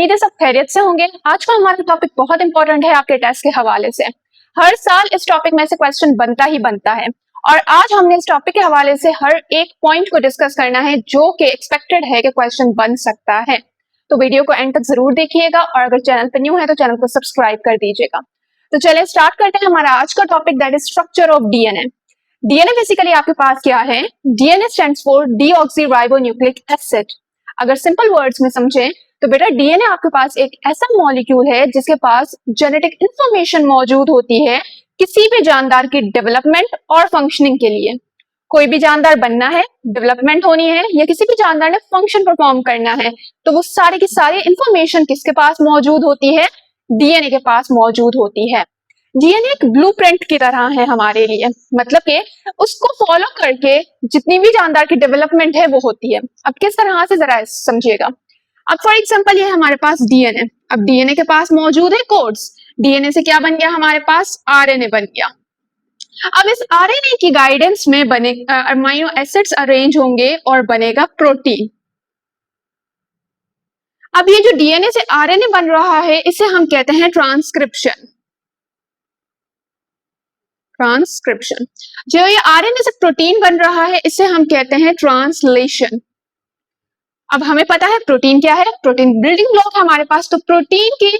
उम्मीद है सब खैरियत से होंगे। आज का हमारा टॉपिक बहुत इंपॉर्टेंट है आपके टेस्ट के हवाले से। हर साल इस टॉपिक में से क्वेश्चन बनता ही बनता है और आज हमने इस टॉपिक के हवाले से हर एक पॉइंट को डिस्कस करना है जो कि एक्सपेक्टेड है कि क्वेश्चन बन सकता है। तो वीडियो को एंड तक जरूर देखिएगा और अगर चैनल पर न्यू है तो चैनल को सब्सक्राइब कर दीजिएगा। तो चलिए स्टार्ट करते हैं हमारा आज का topic, that is structure of DNA. DNA basically आपके पास क्या है? DNA stands for deoxyribonucleic acid. अगर सिंपल वर्ड्स में समझें तो बेटा डीएनए आपके पास एक ऐसा मॉलिक्यूल है जिसके पास जेनेटिक इंफॉर्मेशन मौजूद होती है किसी भी जानदार की डेवलपमेंट और फंक्शनिंग के लिए। कोई भी जानदार बनना है, डेवलपमेंट होनी है या किसी भी जानदार ने फंक्शन परफॉर्म करना है तो वो सारे की सारी इंफॉर्मेशन किसके पास मौजूद होती है? डीएनए के पास मौजूद होती है। डीएनए एक ब्लूप्रिंट की तरह है हमारे लिए, मतलब कि उसको फॉलो करके जितनी भी जानदार की डेवलपमेंट है वो होती है। अब किस तरह से जरा समझिएगा। अब फॉर एग्जांपल ये हमारे पास डीएनए, अब डीएनए के पास मौजूद है कोड्स। डीएनए से क्या बन गया हमारे पास? आरएनए बन गया। अब इस आरएनए की गाइडेंस में बने अमीनो एसिड्स अरेंज होंगे और बनेगा प्रोटीन। अब ये जो डीएनए से आरएनए बन रहा है इसे हम कहते हैं ट्रांसक्रिप्शन। ट्रांसक्रिप्शन। जो ये आरएनए से प्रोटीन बन रहा है इसे हम कहते हैं ट्रांसलेशन। अब हमें पता है प्रोटीन क्या है, प्रोटीन बिल्डिंग ब्लॉक है हमारे पास। तो प्रोटीन की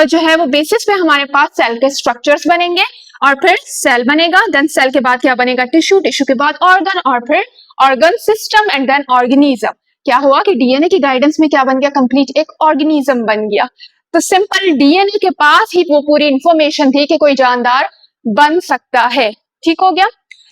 जो है वो बेसिस पे हमारे पास सेल के स्ट्रक्चर्स बनेंगे और फिर सेल बनेगा, देन सेल के बाद क्या बनेगा? टिश्यू, टिश्यू के बाद ऑर्गन और फिर organ system and then organism. क्या हुआ कि डीएनए की गाइडेंस में क्या बन गया? कंप्लीट एक ऑर्गेनिज्म बन गया। तो सिंपल डीएनए के पास ही वो पूरी इंफॉर्मेशन थी कि कोई जानदार बन सकता है। ठीक हो गया।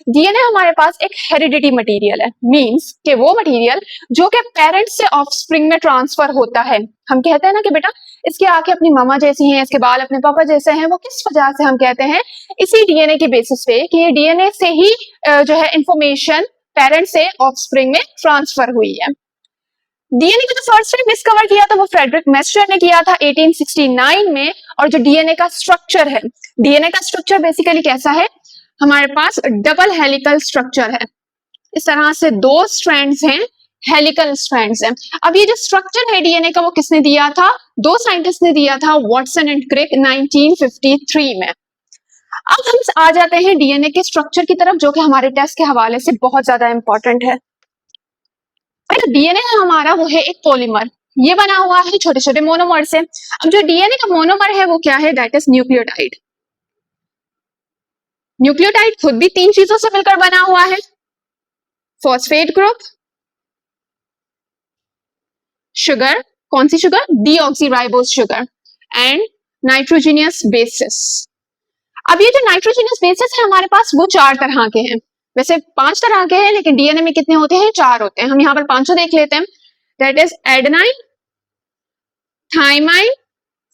डीएनए हमारे पास एक हेरिडिटी मटेरियल है, मींस कि वो मटेरियल जो कि पेरेंट्स से ऑफस्प्रिंग में ट्रांसफर होता है। हम कहते हैं ना कि बेटा इसकी आंखें अपनी मामा जैसी हैं, इसके बाल अपने पापा जैसे हैं। वो किस वजह से हम कहते हैं? इसी डीएनए के बेसिस पे कि ये डीएनए से ही जो है इंफॉर्मेशन पेरेंट्स से ऑफस्प्रिंग में ट्रांसफर हुई है। डीएनए को जो फर्स्ट टाइम डिस्कवर किया था वो फ्रेडरिक मेस्चर ने किया था 1869 में। और जो डीएनए का स्ट्रक्चर है, डीएनए का स्ट्रक्चर बेसिकली कैसा है? हमारे पास डबल हेलिकल स्ट्रक्चर है। इस तरह से दो स्ट्रैंड्स हैं, हेलिकल स्ट्रैंड्स हैं। अब ये जो स्ट्रक्चर है डीएनए का वो किसने दिया था? दो साइंटिस्ट ने दिया था, वॉटसन एंड क्रिक, 1953 में। अब हम आ जाते हैं डीएनए के स्ट्रक्चर की तरफ जो कि हमारे टेस्ट के हवाले से बहुत ज्यादा इंपॉर्टेंट है। डीएनए है हमारा वो है एक पॉलीमर, ये बना हुआ है छोटे छोटे मोनोमर से। अब जो डीएनए का मोनोमर है वो क्या है? That is nucleotide. न्यूक्लियोटाइड खुद भी तीन चीजों से मिलकर बना हुआ है, फॉस्फेट ग्रुप, शुगर, कौन सी शुगर? Deoxyribose sugar, and nitrogenous bases. अब ये जो नाइट्रोजनियस बेसिस है हमारे पास वो चार तरह के हैं। वैसे पांच तरह के हैं लेकिन डीएनए में कितने होते हैं? चार होते हैं। हम यहाँ पर पांचों देख लेते हैं। That is adenine, thymine,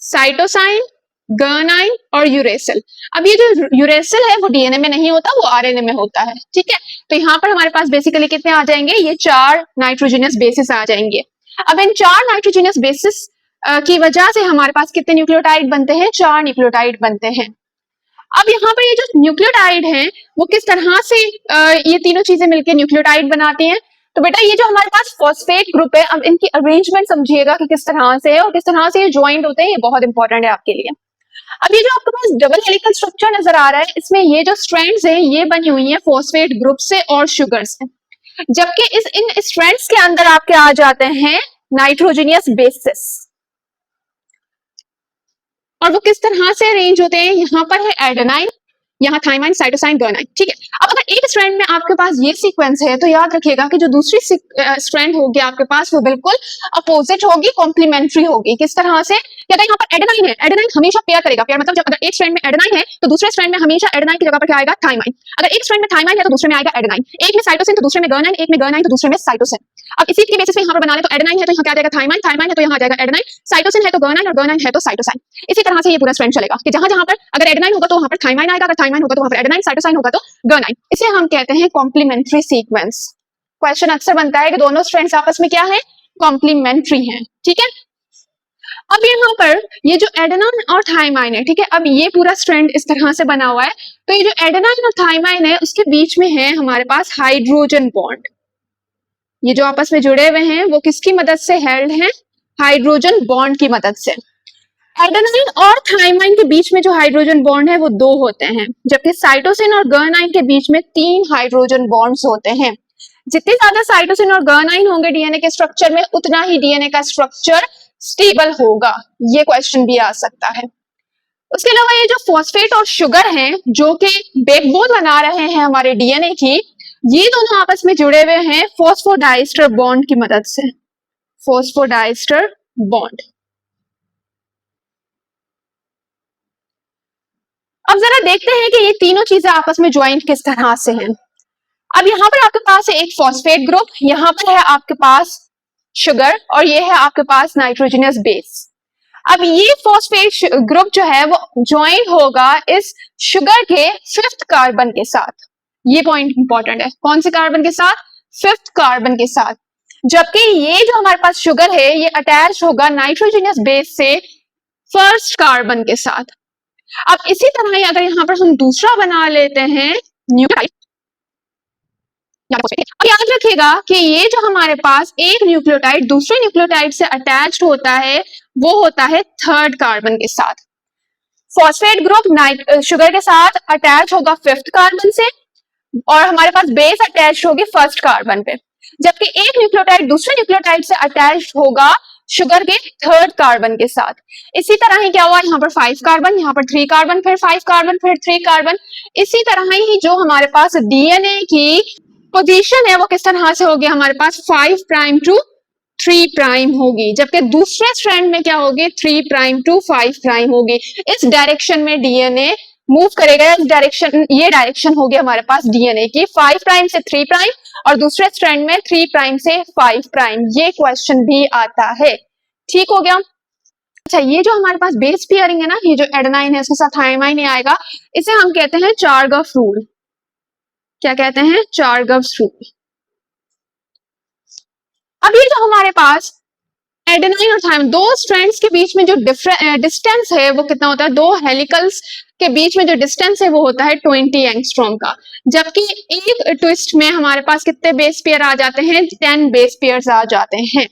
cytosine, guanine और यूरेसिल। अब ये जो यूरेसिल है वो डीएनए में नहीं होता, वो आरएनए में होता है। ठीक है, तो यहाँ पर हमारे पास बेसिकली कितने आ जाएंगे? ये चार नाइट्रोजनियस बेसिस आ जाएंगे। अब इन चार नाइट्रोजनियस बेसिस की वजह से हमारे पास कितने न्यूक्लियोटाइड बनते हैं? चार न्यूक्लियोटाइड बनते हैं। अब यहाँ पर ये जो न्यूक्लियोटाइड है वो किस तरह से ये तीनों चीजें मिलकर न्यूक्लियोटाइड बनाती हैं? तो बेटा ये जो हमारे पास फॉस्फेट ग्रुप है, अब इनकी अरेंजमेंट समझिएगा कि किस तरह से है और किस तरह से ये ज्वाइंट होते हैं। ये बहुत इंपॉर्टेंट है आपके लिए। अब ये जो आपके पास डबल हेलिकल स्ट्रक्चर नजर आ रहा है इसमें ये जो स्ट्रैंड्स हैं ये बनी हुई है फॉस्फेट ग्रुप से और शुगर से, जबकि इन स्ट्रैंड्स के अंदर आपके आ जाते हैं नाइट्रोजनियस बेसिस। और वो किस तरह से अरेंज होते हैं? यहाँ पर है एडेनाइन, यहाँ थाइमाइन, साइटोसाइन, गुआनाइन। ठीक है, अब अगर एक स्ट्रैंड में आपके पास ये सीक्वेंस है तो याद रखिएगा कि जो दूसरी स्ट्रैंड होगी आपके पास वो बिल्कुल अपोजिट होगी, कॉम्प्लीमेंट्री होगी। किस तरह से? क्या यहाँ पर एडेनाइन है, एडेनाइन हमेशा पेयर करेगा। पेयर मतलब जब अगर एक स्ट्रैंड में एडेनाइन है तो दूसरे स्ट्रैंड में हमेशा एडेनाइन की जगह पर क्या आएगा? थाइमाइन। अगर एक स्ट्रैंड में थाइमाइन है तो दूसरे में आएगा एडेनाइन। एक में साइटोसिन तो दूसरे में गुआनाइन, एक में गुआनाइन तो दूसरे में साइटोसिन। अब इसी के बेसिस पे यहाँ पर बना ले तो एडेनाइन है तो यहाँ क्या आ जाएगा? थाइमाइन, थाइमाइन है तो यहाँ आ जाएगा एडेनाइन, साइटोसिन है तो गुआनाइन और गुआनाइन है तो साइटोसाइन। इसी तरह से ये पूरा स्ट्रैंड चलेगा कि जहां जहां पर अगर एडेनाइन होगा तो वहां पर थाइमाइन आएगा, अगर थाइमाइन होगा तो वहां पर एडेनाइन, साइटोसाइन होगा तो गुआनाइन। इसे हम कहते हैं कॉम्प्लीमेंट्री सीक्वेंस। क्वेश्चन अक्सर बनता है कि दोनों स्ट्रैंड्स आपस में क्या है? कॉम्प्लीमेंट्री हैं। ठीक है, अब यहाँ पर ये जो एडेनाइन और थाइमाइन है, ठीक है, अब ये पूरा स्ट्रैंड इस तरह से बना हुआ है। तो ये जो एडेनाइन और थाइमाइन है उसके बीच में है हमारे पास हाइड्रोजन बॉन्ड। ये जो आपस में जुड़े हुए हैं वो किसकी मदद से हेल्ड हैं? हाइड्रोजन बॉन्ड की मदद से। एडेनाइन और थाइमाइन के बीच में जो हाइड्रोजन बॉन्ड है वो 2 होते हैं, जबकि साइटोसिन और गुआनिन के बीच में 3 हाइड्रोजन बॉन्ड्स होते हैं। जितने ज्यादा साइटोसिन और गुआनिन होंगे डीएनए के स्ट्रक्चर में, उतना ही डीएनए का स्ट्रक्चर स्टेबल होगा। ये क्वेश्चन भी आ सकता है। उसके अलावा ये जो फॉस्फेट और शुगर हैं, जो कि बैकबोन बना रहे हैं हमारे डीएनए की, ये दोनों आपस में जुड़े हुए हैं फॉस्फोडाइस्टर बॉन्ड की मदद से। Phosphodiester bond. अब जरा देखते हैं कि ये तीनों चीजें आपस में ज्वाइंट किस तरह से हैं। अब यहाँ पर आपके पास है एक फॉस्फेट ग्रुप, यहाँ पर है आपके पास शुगर, और ये है आपके पास नाइट्रोजनस बेस। अब ये फॉस्फेट ग्रुप जो है वो ज्वाइन होगा इस शुगर के 5th कार्बन के साथ। ये पॉइंट इंपॉर्टेंट है, कौन से कार्बन के साथ? 5th कार्बन के साथ। जबकि ये जो हमारे पास शुगर है ये अटैच होगा नाइट्रोजनस बेस से 1st कार्बन के साथ। अब इसी तरह ही अगर यहाँ पर हम दूसरा बना लेते हैं न्यूक्लियोटाइड, अब याद रखिएगा कि ये जो हमारे पास एक न्यूक्लियोटाइड दूसरे न्यूक्लियोटाइड से अटैच्ड होता है वो होता है 3rd कार्बन के साथ। फॉस्फेट ग्रुप शुगर के साथ अटैच होगा 5th कार्बन से, और हमारे पास बेस अटैच होगी 1st कार्बन पे। जबकि एक न्यूक्लियोटाइड दूसरे न्यूक्लियोटाइड से अटैच होगा शुगर के 3rd कार्बन के साथ। इसी तरह ही क्या हुआ, यहाँ पर 5 कार्बन, यहाँ पर 3 कार्बन, फिर 5 कार्बन, फिर 3 कार्बन। इसी तरह ही जो हमारे पास डीएनए की पोजीशन है वो किस तरह से होगी, हमारे पास 5 प्राइम टू 3 प्राइम होगी, जबकि दूसरे स्ट्रैंड में क्या होगी, 3 प्राइम टू 5 प्राइम होगी। इस डायरेक्शन में डीएनए मूव करेगा। इस डायरेक्शन, ये डायरेक्शन होगी हमारे पास डीएनए की 5 प्राइम से 3 प्राइम, और दूसरे स्ट्रैंड में 3 प्राइम से 5 प्राइम। ये क्वेश्चन भी आता है। ठीक हो गया। अच्छा, ये जो हमारे पास बेस पेयरिंग है ना, ये जो एडेनाइन है इसके साथ थाइमाइन आएगा, इसे हम कहते हैं चारगफ रूल। क्या कहते हैं? चारगफ रूल। अब ये जो हमारे पास एडेनाइन और थाइमाइन, दो स्ट्रैंड्स के बीच में जो डिस्टेंस है वो कितना होता है, दो हेलिकल्स के बीच में जो डिस्टेंस है वो होता है 20 एंगस्ट्रॉम का। जबकि एक ट्विस्ट में हमारे पास कितने बेस पेयर आ जाते हैं, 10 बेस पेयर्स आ जाते हैं।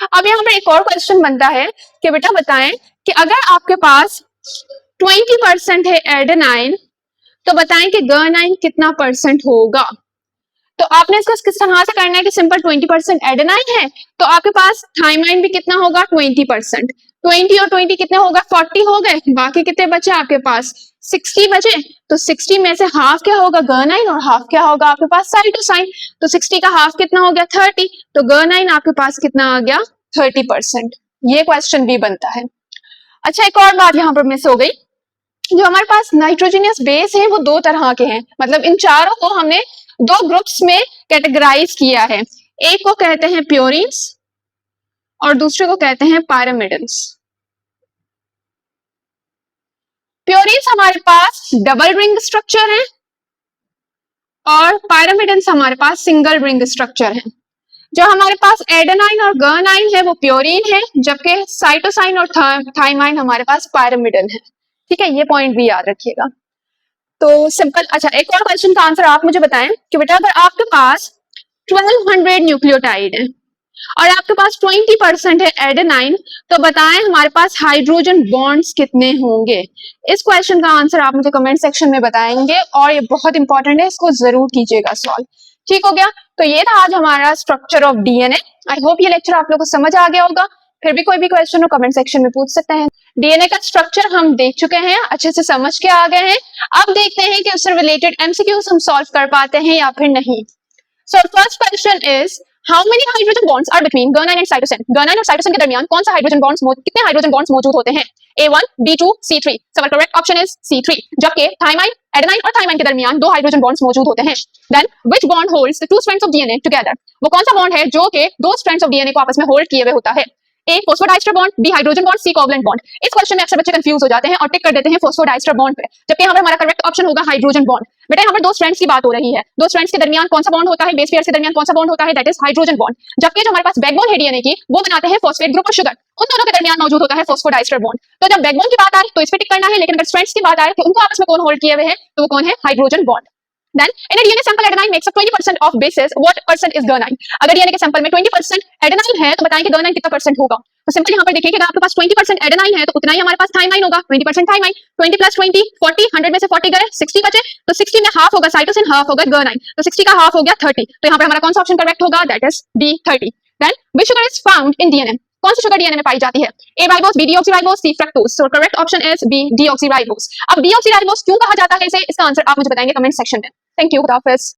अब यहाँ पर एक और क्वेश्चन बनता है कि बेटा बताएं कि अगर आपके पास 20% है एडेनाइन, तो बताएं कि गुआनिन कितना परसेंट होगा। तो आपने इसको किस तरह से करना है कि सिंपल 20% एडेनाइन है तो आपके पास थाइमाइन भी कितना होगा, 20%। 20 और 20 कितने होगा, 40 हो गए। बाकी कितने बचे आपके पास, 60 बचे। तो 60 में से हाफ क्या होगा, गुआनिन, और हाफ क्या होगा आपके पास साइटोसाइन। तो 60 का हाफ कितना हो गया, 30। तो गुआनिन आपके पास कितना आ गया, 30%। ये क्वेश्चन भी बनता है। अच्छा, एक और बात यहाँ पर मिस हो गई, जो हमारे पास नाइट्रोजनियस बेस है वो 2 तरह के हैं। मतलब इन चारों को हमने 2 ग्रुप्स में कैटेगराइज किया है। एक को कहते हैं प्योरीन्स और दूसरे को कहते हैं पायरामिडन्स। प्योरीन्स हमारे पास डबल रिंग स्ट्रक्चर है और पायरामिडन्स हमारे पास सिंगल रिंग स्ट्रक्चर है। जो हमारे पास एडेनाइन और गुआनिन है वो प्योरीन है, जबकि साइटोसाइन और थाइमाइन हमारे पास पायरामिडन है। ठीक है, ये पॉइंट भी याद रखिएगा। तो सिंपल। अच्छा, एक और क्वेश्चन का आंसर आप मुझे बताएं कि बेटा अगर आपके पास 1200 न्यूक्लियोटाइड है और आपके पास 20% है एडेनाइन, तो बताएं हमारे पास हाइड्रोजन बॉन्ड्स कितने होंगे। इस क्वेश्चन का आंसर आप मुझे कमेंट सेक्शन में बताएंगे और ये बहुत इंपॉर्टेंट है, इसको जरूर कीजिएगा सॉल्व। ठीक हो गया। तो ये था आज हमारा structure of DNA. I hope ये लेक्चर आप लोगों को समझ आ गया होगा। फिर भी कोई भी क्वेश्चन हो कमेंट सेक्शन में पूछ सकते हैं। डीएनए का स्ट्रक्चर हम देख चुके हैं, अच्छे से समझ के आ गए हैं। अब देखते हैं कि उससे रिलेटेड एमसीक्यूज हम सॉल्व कर पाते हैं या फिर नहीं। So first question is how many hydrogen bonds are between guanine and cytosine. Guanine और साइटोसिन के दरमियान कौन सा हाइड्रोजन बॉन्ड्स कितने हाइड्रोजन बॉन्ड्स मौजूद होते हैं। A1, B2, C3। So our correct option is C3। जबकि थाइमाइन, एडेनाइन और थाइमाइन के दरमियान 2 हाइड्रोजन बॉन्ड्स मौजूद होते हैं। Then which bond holds the 2 strands of DNA together? वो कौन सा बॉन्ड है जो कि 2 strands of DNA को आपस में होल्ड किए हुए होता है। A phosphodiester bond, B hydrogen bond, C covalent bond. इस क्वेश्चन में अक्सर बच्चे कंफ्यूज हो जाते हैं और टिक कर देते हैं फॉस्फोडाइस्टर बॉन्ड पे, जबकि यहाँ पर हमारा करेक्ट ऑप्शन होगा हाइड्रोजन बॉन्ड। बेटा यहाँ पर 2 स्ट्रैंड्स की बात हो रही है, 2 स्ट्रैंड्स के दरमियान कौन सा बॉन्ड होता है, बेस पेयर्स के दरमियान कौन सा बॉन्ड होता है, दैट इज हाइड्रोजन बॉन्ड। जबकि जो हमारे पास बैकबोन है डीएनए की वो बनाते हैं फॉस्फेट ग्रुप और शुगर, उन दोनों के दरमियान मौजूद होता है फॉस्फोडाइस्टर बॉन्ड। तो जब बैकबोन की बात आए तो इस पे टिक करना है, लेकिन अगर स्ट्रैंड्स की बात आए कि उनको आपस में कौन होल्ड किए हुए हैं तो वो कौन है, hydrogen bond. Then in a DNA sample adenine makes up 20% of bases, what percent is guanine? अगर DNA के सैंपल में 20% एडेनाइन है तो बताएं कि guanine कितना परसेंट होगा। तो सिंपल यहाँ पर देखिए कि अगर आपके पास 20% एडेनाइन है तो उतना ही हमारे पास थाइमाइन होगा, 20% थाइमाइन, 20 प्लस 20 40, 100 में से 40 गए 60 बचे, तो 60 में हाफ होगा साइटोसिन, हाफ होगा guanine, तो 60 का हाफ हो गया 30, तो यहाँ पर हमारा कौन सा ऑप्शन करेक्ट होगा? That is D 30। Then which sugar is found in DNA? कौन सी शुगर डीएनए में पाई जाती है? A ribose, B deoxyribose, C fructose. So correct option is B deoxyribose. अब डीऑक्सीराइबोस क्यों कहा जाता है इसे, इसका आंसर आप मुझे बताएंगे कमेंट सेक्शन में। थैंक यू, खुदा हाफिज।